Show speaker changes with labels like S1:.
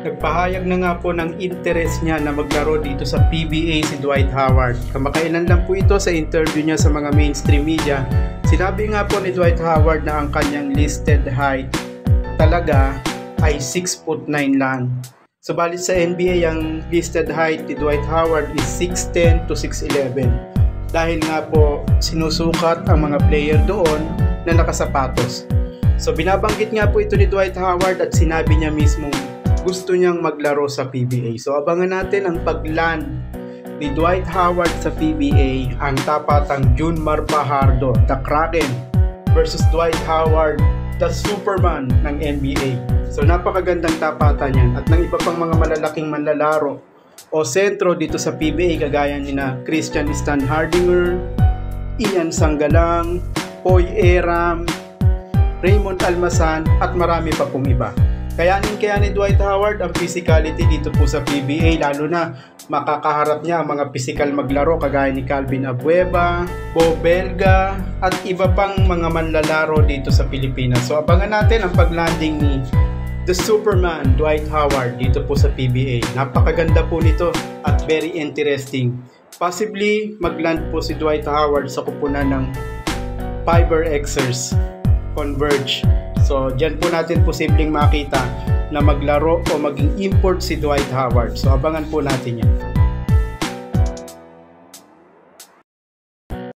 S1: Nagpahayag na nga po ng interest niya na maglaro dito sa PBA si Dwight Howard. Kamakailan lang po ito sa interview niya sa mga mainstream media. Sinabi nga po ni Dwight Howard na ang kanyang listed height talaga ay 6'9" lang. Subalit sa NBA ang listed height ni Dwight Howard is 6'10" to 6'11". Dahil nga po sinusukat ang mga player doon na nakasapatos. So binabanggit nga po ito ni Dwight Howard at sinabi niya mismo gusto niyang maglaro sa PBA. So abangan natin ang pagland ni Dwight Howard sa PBA, ang tapatang Junmar Fajardo, the Kraken versus Dwight Howard, the Superman ng NBA. So napakagandang tapatan yan at ng iba pang mga malalaking manlalaro o sentro dito sa PBA kagaya ni na Christian Stan Hardinger, Ian Sanggalang, Poy Eram, Raymond Almasan at marami pa pong iba. Kayanin kaya ni Dwight Howard ang physicality dito po sa PBA, lalo na makakaharap niya ang mga physical maglaro kagaya ni Calvin Abueva, Bo Belga at iba pang mga manlalaro dito sa Pilipinas. So abangan natin ang paglanding ni The Superman Dwight Howard dito po sa PBA. Napakaganda po nito at very interesting. Possibly magland po si Dwight Howard sa kupunan ng FiberXers Converge. So, dyan po natin posibleng makita na maglaro o maging import si Dwight Howard. So, abangan po natin yan.